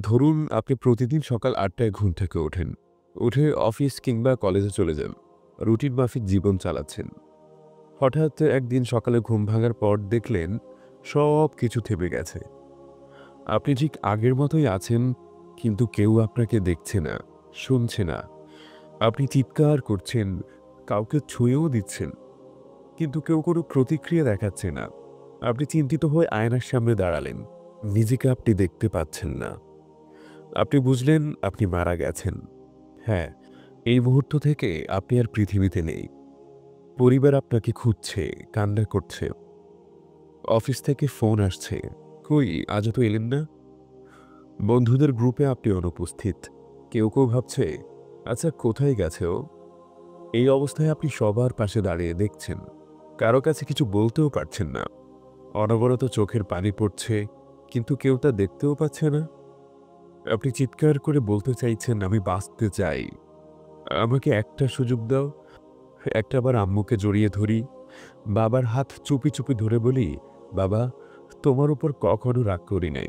ধরুন আপনি প্রতিদিন সকাল ৮টায় ঘুম থেকে ওঠেন। উঠে অফিস কিংবা কলেজে চলে যান। রুটিন মাফিক জীবন চালাচ্ছেন। হঠাৎ একদিন সকালে ঘুম ভাঙার পর দেখলেন সব কিছু থেমে গেছে। আপনি ঠিক আগের মতোই আছেন, কিন্তু কেউ আপনাকে দেখছে না, শুনছে না। আপনি চিৎকার করছেন, কাউকে ছুঁয়েও দিচ্ছেন, কিন্তু কেউ কোনো প্রতিক্রিয়া দেখাচ্ছে না। আপনি চিন্তিত হয়ে আয়নার সামনে দাঁড়ালেন। নিজেকে আপনি দেখতে পাচ্ছেন না। আপনি বুঝলেন আপনি মারা গেছেন। হ্যাঁ, এই মুহূর্ত থেকে আপনি আর পৃথিবীতে নেই। পরিবার আপনাকে খুঁজছে, কান্না করছে। অফিস থেকে ফোন আসছে, কই আজও তো এলেন না? বন্ধুদের গ্রুপে আপনি অনুপস্থিত। কেউ কেউ ভাবছে, আচ্ছা কোথায় গেছে ও? এই অবস্থায় আপনি সবার পাশে দাঁড়িয়ে দেখছেন, কারো কাছে কিছু বলতেও পারছেন না। অনবরত চোখের পানি পড়ছে, কিন্তু কেউ তা দেখতেও পাচ্ছে না। আপনি চিৎকার করে বলতে চাইছেন, আমি বাঁচতে চাই, আমাকে একটা সুযোগ দাও। একটাবার আম্মুকে জড়িয়ে ধরি, বাবার হাত চুপি চুপি ধরে বলি, বাবা, তোমার উপর কখনো রাগ করি নাই।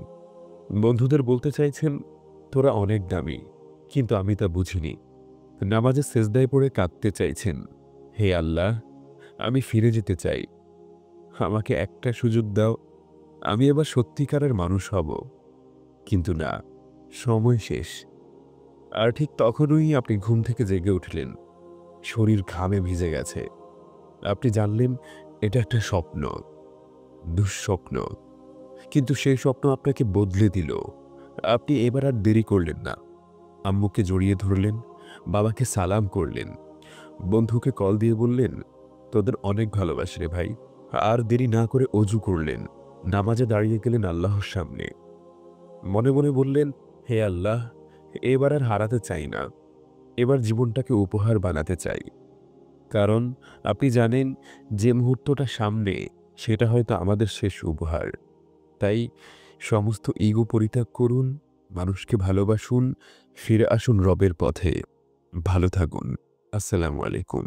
বন্ধুদের বলতে চাইছেন, তোরা অনেক দামি, কিন্তু আমি তা বুঝিনি। নামাজে সেজদায় পড়ে কাঁদতে চাইছেন, হে আল্লাহ, আমি ফিরে যেতে চাই, আমাকে একটা সুযোগ দাও, আমি এবার সত্যিকারের মানুষ হব। কিন্তু না, সময় শেষ। আর ঠিক তখনই আপনি ঘুম থেকে জেগে উঠলেন। শরীর ঘামে ভিজে গেছে। আপনি জানলেন এটা একটা স্বপ্ন, দুঃস্বপ্ন। কিন্তু সেই স্বপ্ন আপনাকে বদলে দিল। আপনি এবার আর দেরি করলেন না। আম্মুকে জড়িয়ে ধরলেন, বাবাকে সালাম করলেন, বন্ধুকে কল দিয়ে বললেন, তোদের অনেক ভালোবাসি রে ভাই। আর দেরি না করে অজু করলেন, নামাজে দাঁড়িয়ে গেলেন আল্লাহর সামনে। মনে মনে বললেন, হে আল্লাহ, এবার আর হারাতে চাই না, এবার জীবনটাকে উপহার বানাতে চাই। কারণ আপনি জানেন যে মুহূর্তটা সামনে, সেটা হয়তো আমাদের শেষ উপহার। তাই সমস্ত ইগো পরিত্যাগ করুন, মানুষকে ভালোবাসুন, ফিরে আসুন রবের পথে। ভালো থাকুন। আসসালামু আলাইকুম।